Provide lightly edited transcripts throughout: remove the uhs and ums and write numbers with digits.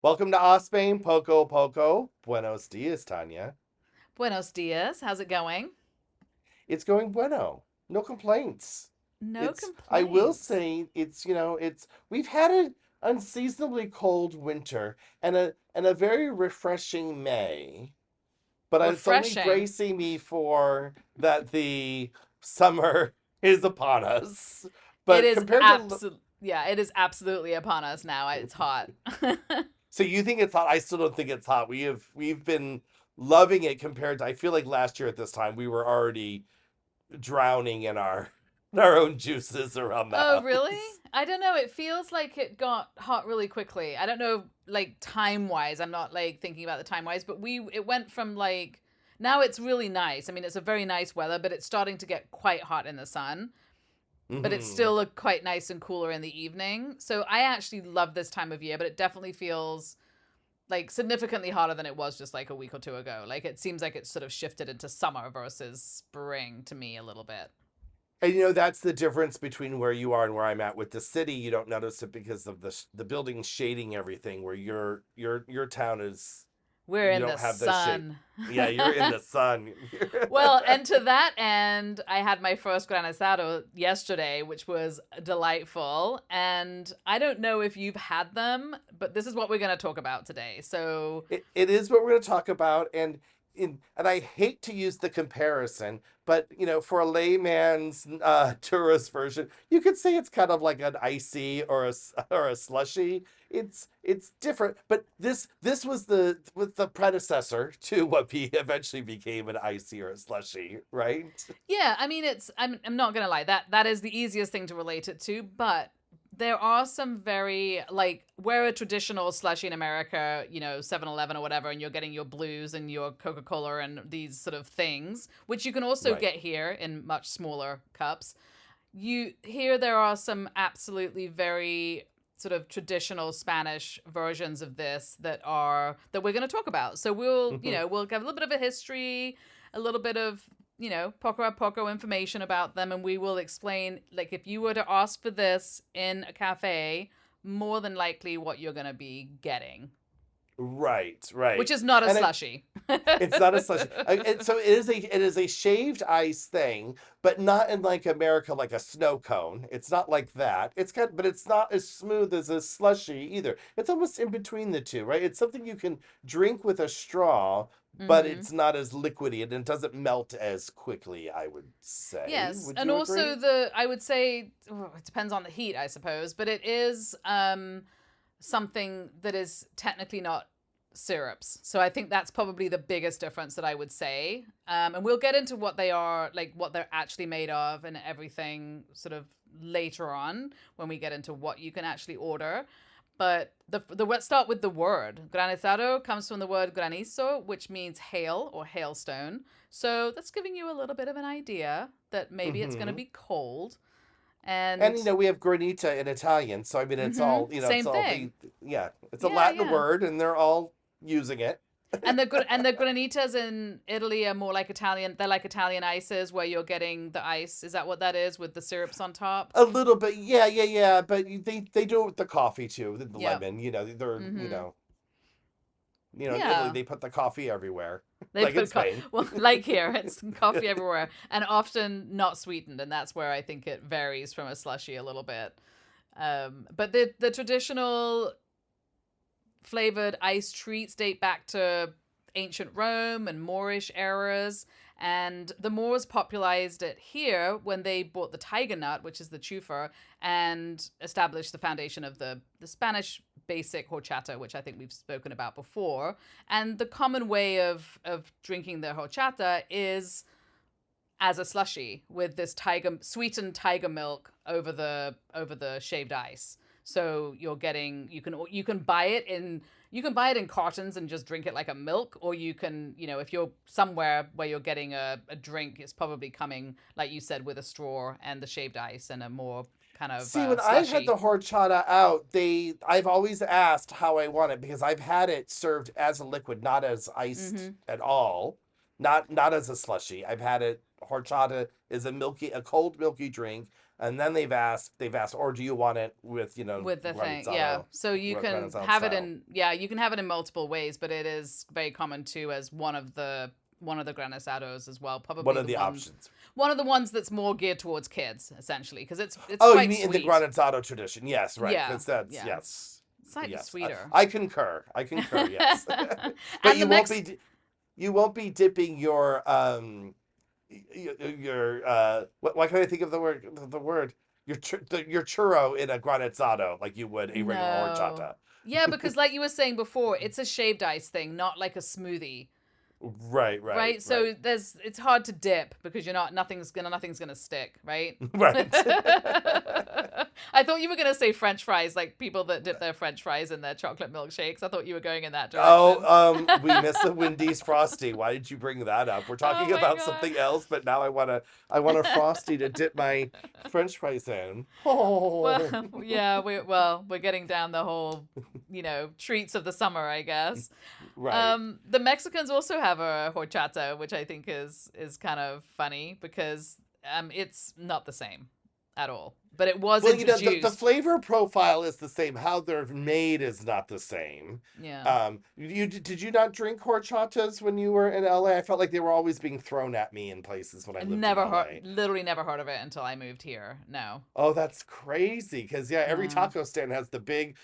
Welcome to Spain, Poco A Poco. Buenos dias, Tanya. Buenos dias. How's it going? It's going bueno. No complaints. No I will complaints. say, we've had an unseasonably cold winter and a very refreshing May, but it's only Refreshing. bracing me for that the summer is upon us. It But is compared to, absolutely, yeah, it is absolutely upon us now. It's hot. so you think it's hot? I still don't think it's hot. We've been loving it compared to, I feel like last year at this time we were already drowning in our own juices around the Oh, really? house. I don't know. It feels like it got hot really quickly. I don't know, like time wise. I'm not like thinking about the time wise, but it went from like now it's really nice. I mean, it's a very nice weather, but it's starting to get quite hot in the sun. But it's Hmm. still quite nice and cooler in the evening. So I actually love this time of year, but it definitely feels like significantly hotter than it was just like a week or two ago. Like it seems like it's sort of shifted into summer versus spring to me a little bit. And that's the difference between where you are and where I'm at. With the city, you don't notice it because of the buildings shading everything. Where your town is, We're you in the don't have those shade. sun. Yeah, you're in the sun. Well, and to that end, I had my first Granizado yesterday, which was delightful. And I don't know if you've had them, but this is what we're going to talk about today. So, It is what we're going to talk about, and I hate to use the comparison, but for a layman's tourist version, you could say it's kind of like an icy or a slushy. It's different, but this was the predecessor to what eventually became an icy or a slushy, right? yeah, I mean, I'm not going to lie. That is the easiest thing to relate it to, but there are some very like we're a traditional slushy in America, 7-Eleven or whatever, and you're getting your blues and your Coca-Cola and these sort of things, which you can also Right. get here in much smaller cups. You here there are some absolutely very sort of traditional Spanish versions of this that we're going to talk about. So we'll give a little bit of a history, a little bit of poco a poco information about them, and we will explain like if you were to ask for this in a cafe, more than likely what you're going to be getting, Right, which right. is not a And slushy. it's not a slushy. So it is a shaved ice thing, but not in like America like a snow cone. It's not like that. But it's not as smooth as a slushy either. It's almost in between the two, right? It's something you can drink with a straw, but Mm-hmm. it's not as liquidy and it doesn't melt as quickly, I would say. Yes, Would and you also agree? the I would say it depends on the heat, I suppose, but it is something that is technically not syrups. So I think that's probably the biggest difference that I would say. And we'll get into what they are, like what they're actually made of and everything sort of later on when we get into what you can actually order. But let's start with the word. Granizado comes from the word granizo, which means hail or hailstone. So that's giving you a little bit of an idea that maybe it's going to Mm-hmm. be cold. And And we have granita in Italian, so I mean it's same all thing. yeah, it's a Yeah, Latin yeah. word and they're all using it. And the granitas in Italy are more like Italian. They're like Italian ices where you're getting the ice. Is that what that is with the syrups on top? A little bit, yeah, yeah, yeah. But they do it with the coffee too, the Yep. lemon. They're Mm-hmm. in Italy Yeah. they put the coffee everywhere, They like in put Spain. well, like here, it's coffee everywhere, and often not sweetened, and that's where I think it varies from a slushy a little bit. But the traditional flavored ice treats date back to ancient Rome and Moorish eras. And the Moors popularized it here when they bought the tiger nut, which is the chufa, and established the foundation of the Spanish basic horchata, which I think we've spoken about before. And the common way of drinking the horchata is as a slushy with this tiger sweetened tiger milk over the shaved ice. So you're getting you can buy it in cartons and just drink it like a milk, or you can if you're somewhere where you're getting a drink, it's probably coming like you said with a straw and the shaved ice and a more kind of See, when I've had slushy. the horchata out, I've always asked how I want it because I've had it served as a liquid, not as iced Mm-hmm. at all, not as a slushy. I've had it horchata is a cold milky drink. and then they've asked, or do you want it with with the thing, yeah. Granizado, So you can Granizado have it style? in, yeah, you can have it in multiple ways, but it is very common too as one of the granizados as well. One Probably of the options. one of the ones that's more geared towards kids, essentially, because it's Oh, you quite mean in the sweet. Granizado tradition? Yes, right. Yeah, Because that's yeah, yes, slightly yes. sweeter. I concur. I concur. Yes, but And the next, you won't be dipping your why can't I think of the word your churro in a granizado like you would a regular no, horchata. yeah, because like you were saying before, it's a shaved ice thing, not like a smoothie. Right, right, Right, right, so it's hard to dip because you're not nothing's gonna stick, right? right. I thought you were gonna say French fries, like people that dip their French fries in their chocolate milkshakes. I thought you were going in that direction. We missed the Wendy's Frosty. Why did you bring that up? We're Oh talking my about god. something else, but now I want a Frosty to dip my French fries in. Oh, Well, yeah, we're getting down the whole, treats of the summer, I guess. right. The Mexicans also have a horchata, which I think is kind of funny because it's not the same at all. But it was Well, the introduced. flavor profile is the same. How they're made is not the same. Yeah. Did you not drink horchatas when you were in LA? I felt like they were always being thrown at me in places when I I lived in never heard, LA. literally never heard of it until I moved here. No. Oh, that's crazy. Because yeah, every No. taco stand has the big,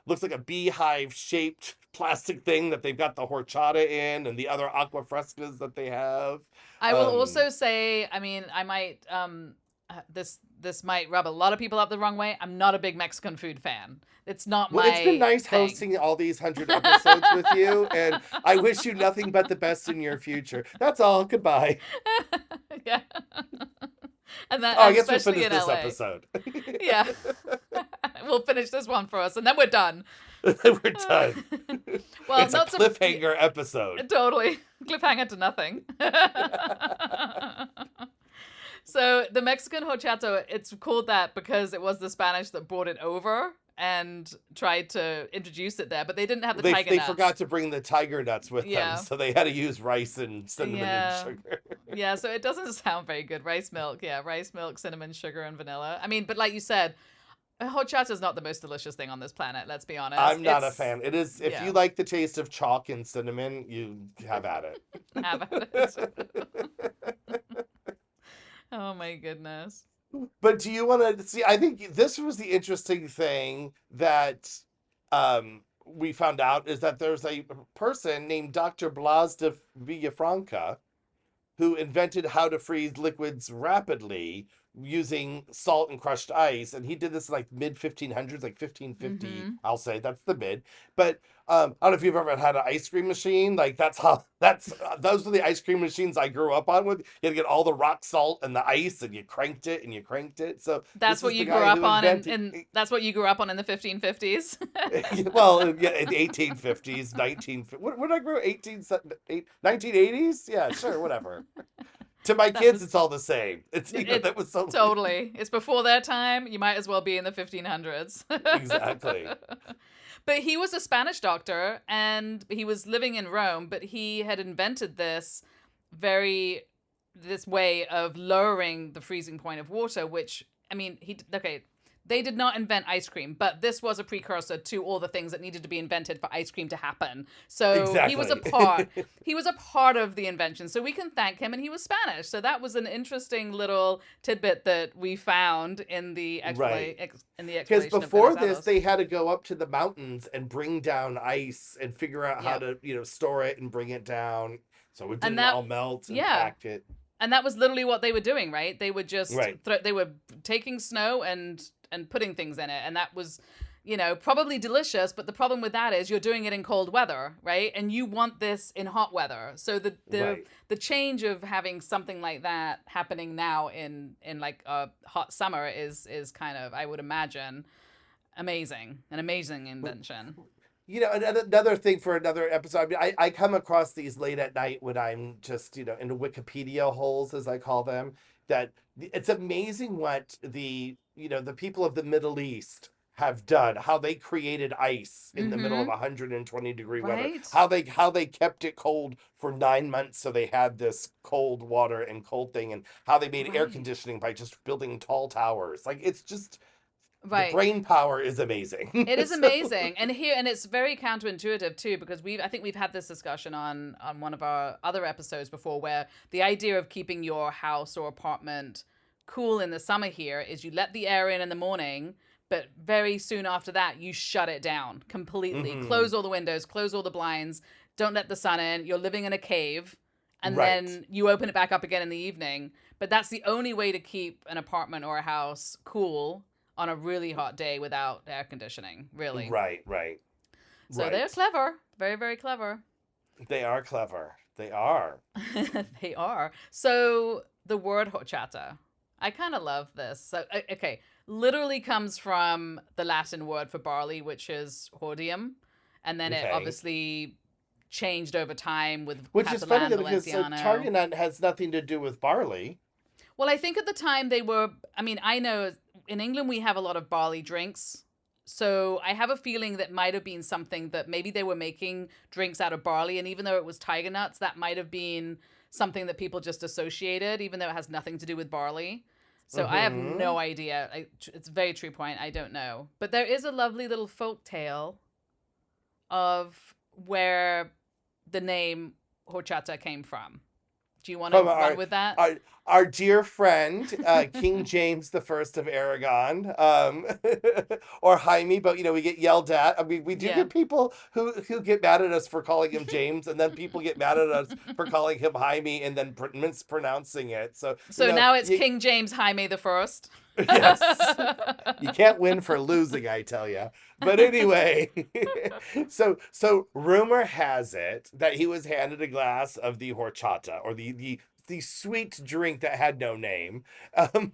looks like a beehive shaped plastic thing that they've got the horchata in, and the other aqua frescas that they have. I will Um, also say, I mean, I might this might rub a lot of people up the wrong way. I'm not a big Mexican food fan. It's not Well, it's been my nice thing. hosting all these 100 episodes with you, and I wish you nothing but the best in your future. That's all. Goodbye. Yeah. And that Oh, I and guess we'll especially finish in this LA. episode. Yeah. We'll finish this one for us and then we're done. We're done. Well, It's a not so cliffhanger episode. totally cliffhanger to nothing. So the Mexican horchata, it's called that because it was the Spanish that brought it over and tried to introduce it there, but they didn't have the tiger They nuts. forgot to bring the tiger nuts with them, Yeah. so they had to use rice and cinnamon and Yeah. sugar. Yeah, so it doesn't sound very good. Rice milk, yeah, rice milk, cinnamon, sugar, and vanilla. I mean, but like you said, horchata is not the most delicious thing on this planet, let's be honest. I'm not a It's, fan. It is if you yeah, like the taste of chalk and cinnamon, you have at have at it. it. Oh my goodness. But do you want to see? I think this was the interesting thing that we found out is that there's a person named Dr. Blas de Villafranca who invented how to freeze liquids rapidly using salt and crushed ice, and he did this in like mid 1500s, like 1550. Mm-hmm. I'll say that's the mid. But I don't know if you've ever had an ice cream machine. Like those are the ice cream machines I grew up on with. You had to get all the rock salt and the ice, and you cranked it and you cranked it. So That's this what is the you grew guy up who on invented. and that's what you grew up on in the 1550s. Well, yeah, in the 1850s, 19. What did I grow? 1980s? Yeah, sure, whatever. To my That kids, was it's all the same. It's it that was so totally. It's before their time. You might as well be in the 1500s. exactly. But he was a Spanish doctor and he was living in Rome, but he had invented this way of lowering the freezing point of water, which I mean, okay, they did not invent ice cream, but this was a precursor to all the things that needed to be invented for ice cream to happen. So Exactly. he was a part of the invention. So we can thank him, and he was Spanish. So that was an interesting little tidbit that we found in the Right. Because exploration of before this, Granizados. they had to go up to the mountains and bring down ice and figure out how Yep. to, store it and bring it down so it And didn't all melt and yeah, pack it. and that was literally what they were doing, right? They would just Right. they were taking snow and putting things in it, and that was, probably delicious. But the problem with that is you're doing it in cold weather, right? And you want this in hot weather. So Right. the change of having something like that happening now in like a hot summer is kind of, I would imagine, an amazing invention. Another thing for another episode. I mean, I come across these late at night when I'm just, in the Wikipedia holes, as I call them, that it's amazing what the people of the Middle East have done, how they created ice in the middle of Mm-hmm. 120-degree weather, Right. how they kept it cold for 9 months so they had this cold water and cold thing, and how they made air Right. conditioning by just building tall towers. Like, it's just, the Right. brain power is amazing. It is So, amazing, and it's very counterintuitive too, because I think we've had this discussion on one of our other episodes before, where the idea of keeping your house or apartment cool in the summer here is you let the air in the morning, but very soon after that you shut it down completely, mhm, close all the windows, close all the blinds, don't let the sun in. You're living in a cave, and right, then you open it back up again in the evening. But that's the only way to keep an apartment or a house cool on a really hot day without air conditioning, really. right, right, So they're right. clever, very, very clever. They are clever. They are. They are. So the word horchata, I kind of love this. So, okay, literally comes from the Latin word for barley, which is hordeum. And then it Okay. obviously changed over time with Which is funny Catalan, though, because Valenciano. tarragon nut has nothing to do with barley. Well, I think at the time they were, I mean, I know in England we have a lot of barley drinks. So I have a feeling that might have been something that maybe they were making drinks out of barley. And even though it was tiger nuts, that might have been something that people just associated, even though it has nothing to do with barley. So I have Mm-hmm. no idea. It's a very true point. I don't know. But there is a lovely little folk tale of where the name horchata came from. Do you want to From run our with that? our our dear friend, King James the First of Aragon, or Jaime, but we get yelled at. I mean, we do Yeah. get people who get mad at us for calling him James, and then people get mad at us for calling him Jaime and then mispronouncing it. So, So now it's you, King James Jaime the First. yes. You can't win for losing, I tell you. But anyway, so rumor has it that he was handed a glass of the horchata, or the sweet drink that had no name,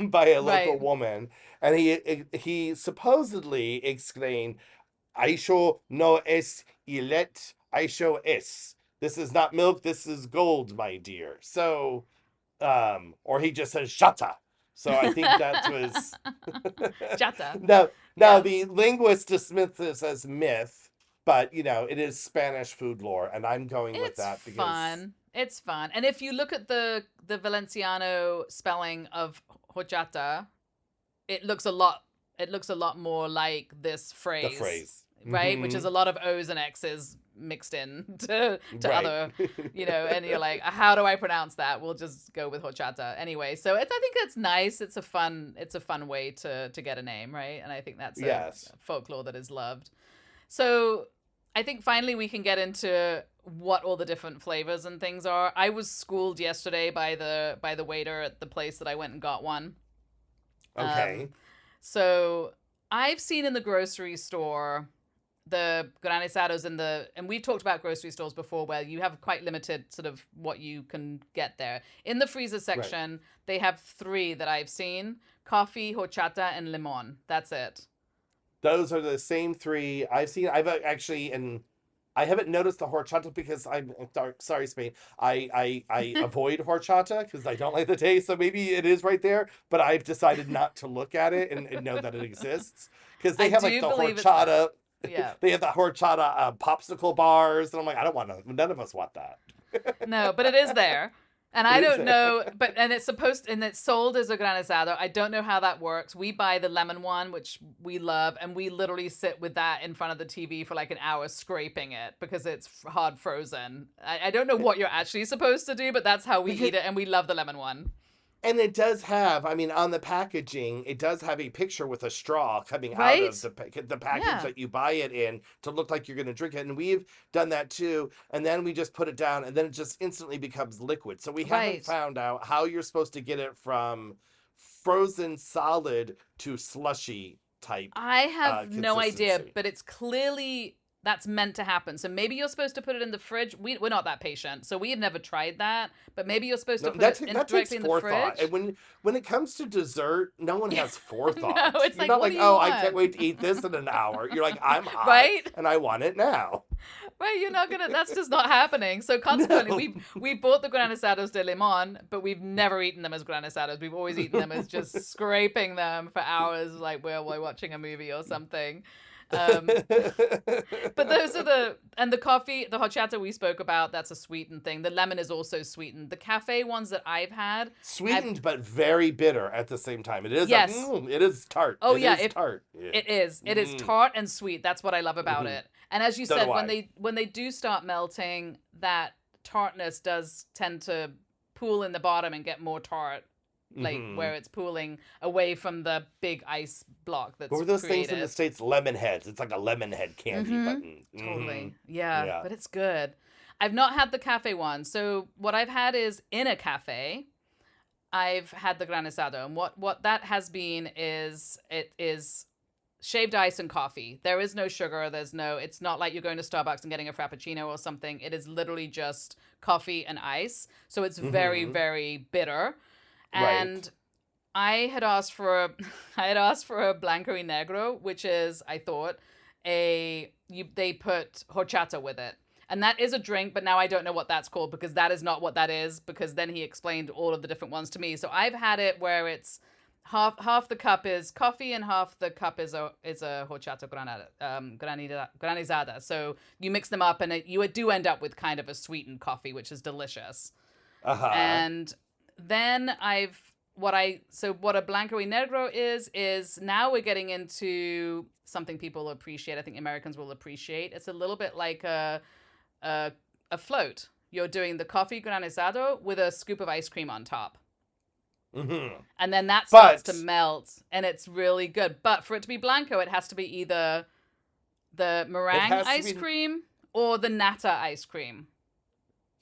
by a local Right. woman, and he supposedly exclaimed, "Aisho no es ilet, Aisho es. This is not milk, this is gold, my dear." So, or he just says "shata." So I think that was Chata. now Yes. the linguist dismissed this as myth, but it is Spanish food lore, and I'm going with It's that because fun. It's fun. And if you look at the Valenciano spelling of horchata, it looks a lot it looks a lot more like this the phrase, phrase. right? Which is Hmm. a lot of O's and X's mixed in to Right. other, and you're like, how do I pronounce that? We'll just go with horchata anyway. So I think it's nice. It's a fun way to get a name, right? And I think that's a Yes. folklore that is loved. So I think finally we can get into what all the different flavors and things are. I was schooled yesterday by the waiter at the place that I went and got one. Um, Okay. so I've seen in the grocery store the granizados and we've talked about grocery stores before where you have quite limited sort of what you can get there. In the freezer Right. section, they have three that I've seen: coffee, horchata, and limon. That's it. Those are the same three I've seen. I've actually, and I haven't noticed the horchata because I'm sorry, Spain. I avoid horchata because I don't like the taste. So maybe it is right there, but I've decided not to look at it and know that it exists because they I have like do the believe it's that. horchata. Yeah. They have the horchata popsicle bars, and I'm like, I don't want to. None of us want that. No, but it is there. And It I is don't there. know, and it's sold as a granizado. I don't know how that works. We buy the lemon one, which we love, and we literally sit with that in front of the TV for like an hour scraping it because it's hard frozen. I don't know what you're actually supposed to do, but that's how we Because eat it, and we love the lemon one. And it does have, I mean, on the packaging, it does have a picture with a straw coming out of Right? the package Yeah. that you buy it in to look like you're going to drink it. And we've done that too. And then we just put it down, and then it just instantly becomes liquid. So we haven't Right. found out how you're supposed to get it from frozen solid to slushy type I have no idea, consistency. but it's clearly that's meant to happen. So maybe you're supposed to put it in the fridge. We're not that patient, so we have never tried that. But maybe you're supposed No, to put it that takes directly in the forethought. And fridge. when it comes to dessert, no one Yeah, has no, forethought. it's You're like, not what like, do you oh, I can't want? wait to eat this in an hour. You're like, I'm hot Right? and I want it now. Right, you're not gonna. That's just not happening. So consequently, No. we bought the granizados de limon, but we've never eaten them as granizados. We've always eaten them as just scraping them for hours, like while we're watching a movie or something. Um, but those are the coffee, the horchata we spoke about. That's a sweetened thing. The lemon is also sweetened. The cafe ones that I've Sweetened but very bitter at the same time. It is yes. it is tart. Oh It yeah, is tart. Yeah. it is. It is tart and sweet. That's what I love about Mhm. it. And as you So do said, I. when they do start melting, that tartness does tend to pool in the bottom and get more tart, like Hmm. where it's pooling away from the big ice block What that's were those things in the created. States? Lemon heads. It's like a lemon head candy, Mm-hmm. but Totally. Yeah, yeah. but it's good. I've not had the cafe one. So what I've had is in a cafe. I've had the granizado, and what that has been is it is shaved ice and coffee. There is no sugar. There's no. It's not like you're going to Starbucks and getting a frappuccino or something. It is literally just coffee and ice. So it's very Hmm. very bitter. Right. And I had asked for a, I had asked for a Blanco y Negro, which is I thought they put horchata with it. And that is a drink, but now I don't know what that's called because that is not what that is. Because then he explained all of the different ones to me. So I've had it where it's half the cup is coffee and half the cup is a horchata granizada. So you mix them up and you do end up with kind of a sweetened coffee, which is delicious. Uh-huh. And then what a Blanco y Negro is now we're getting into something people appreciate. I think Americans will appreciate. It's a little bit like a, a float. You're doing the coffee granizado with a scoop of ice cream on top. Hmm. And then that starts to But melt and it's really good. But for it to be Blanco, it has to be either the it meringue has to ice be. cream or the nata ice cream.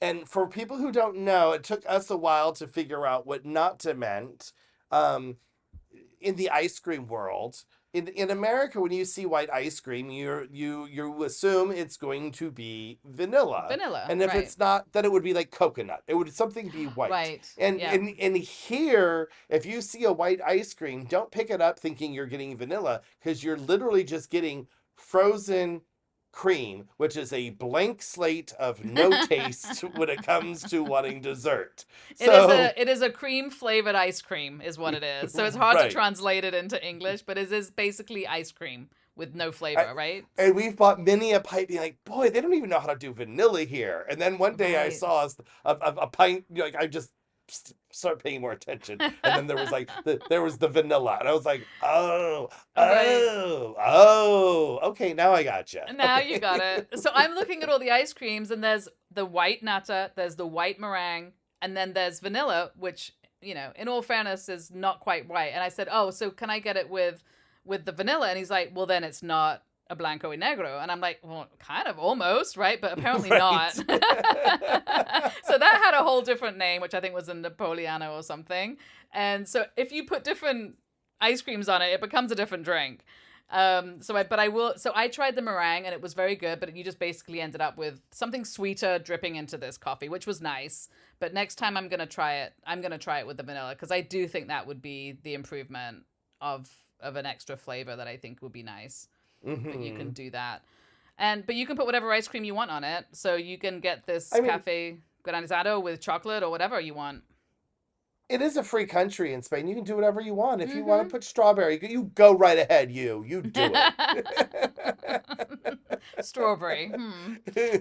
And for people who don't know, it took us a while to figure out what not to meant. Um, in the ice cream world, in America, when you see white ice cream, you assume it's going to be vanilla, Vanilla, and if right. it's not, then it would be like coconut. It would something be white. Right. And Yeah. here, if you see a white ice cream, don't pick it up thinking you're getting vanilla because you're literally just getting frozen cream, which is a blank slate of no taste when it comes to wanting dessert. So, It is a cream flavored ice cream is what it is. So it's hard to right. translate it into English, but it is basically ice cream with no I, flavor, right? and we've bought many a pint being like, boy, they don't even know how to do vanilla here. And then one day I Right. saw a pint, like I just started paying more attention. And then there was like there was the vanilla. And I was like, Right. okay, now I gotcha. Now you got it. So I'm looking at all the ice creams, and there's the white nata, there's the white meringue, and then there's vanilla, which in all fairness, is not quite white. And I said, "Oh, so can I get it with the vanilla?" And he's like, "Well, then it's not a Blanco y Negro." And I'm like, "Well, kind of, almost, right? But apparently not." Right. So that had a whole different name, which I think was a Napoleano or something. And so if you put different ice creams on it, it becomes a different drink. So I tried the meringue and it was very good, but you just basically ended up with something sweeter dripping into this coffee, which was nice. But next time I'm gonna try it with the vanilla because I do think that would be the improvement of an extra flavor that I think would be nice. But you can Hmm. do that. But you can put whatever ice cream you want on it. So you can get this I mean, cafe granizado with chocolate or whatever you want. it is a free country in Spain. You can do whatever you want. If you want to Mm-hmm. put strawberry, you go right ahead. You do it. Strawberry.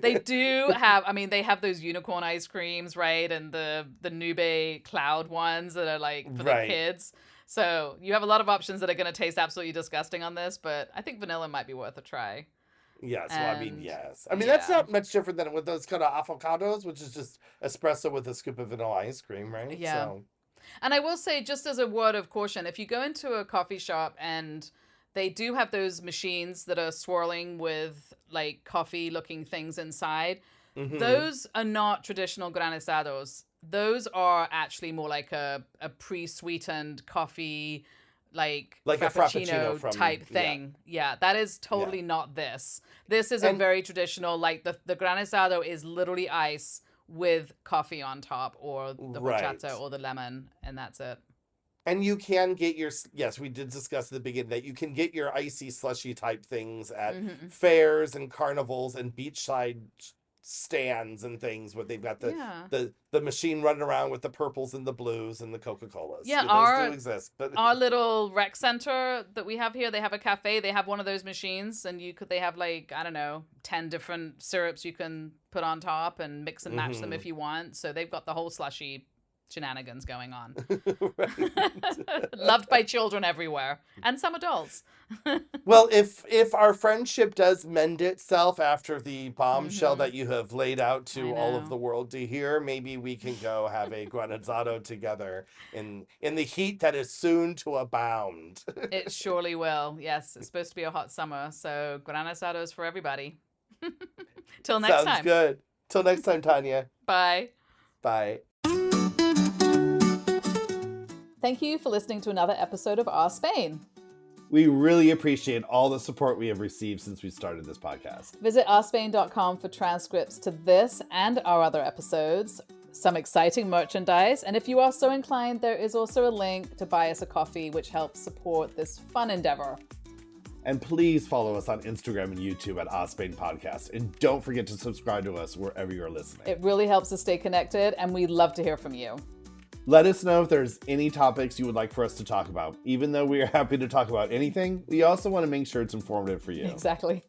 They do have. I mean, they have those unicorn ice creams, right? And the nube cloud ones that are like for the Right. kids. So you have a lot of options that are going to taste absolutely disgusting on this, but I think vanilla might be worth a try. Yes. Well, I mean, And yes. I mean, that's yeah, not much different than with those kind of avocados, which is just espresso with a scoop of vanilla ice cream, right? yeah. So, And I will say, just as a word of caution, if you go into a coffee shop and they do have those machines that are swirling with like coffee looking things inside, hmm, those are not traditional granizados. Those are actually more like a pre sweetened coffee, like like a frappuccino frappuccino from, type yeah, thing. Yeah, that is yeah. totally not this. This is a And very traditional, like the granizado is literally ice with coffee on top or the right. horchata or the lemon, and that's it. And you can get your, yes, we did discuss at the beginning that you can get your icy slushy type things at fairs and carnivals and beachside stands and things where they've got Yeah. the machine running around with the purples and the blues and the Coca-Colas. Yeah, Those do exist, but our little rec center that we have here, they have a cafe. They have one of those machines, and they have like, I don't know, 10 different syrups you can put on top and mix and match them if you want. So they've got the whole slushy shenanigans going on. Loved by children everywhere and some adults. Well, if our friendship does mend itself after the bombshell that you have laid out to all of the world to hear, maybe we can go have a granizado together in the heat that is soon to abound. It surely will. Yes, it's supposed to be a hot summer, so granizados for everybody. Till next time. Sounds good. Till next time, Tanya. Bye. Bye. Thank you for listening to another episode of Our Spain. We really appreciate all the support we have received since we started this podcast. Visit ourspain.com for transcripts to this and our other episodes, some exciting merchandise, and if you are so inclined, there is also a link to buy us a coffee, which helps support this fun endeavor. And please follow us on Instagram and YouTube at Our Spain Podcast. And don't forget to subscribe to us wherever you're listening. It really helps us stay connected, and we'd love to hear from you. Let us know if there's any topics you would like for us to talk about. Even though we are happy to talk about anything, we also want to make sure it's informative for you. Exactly.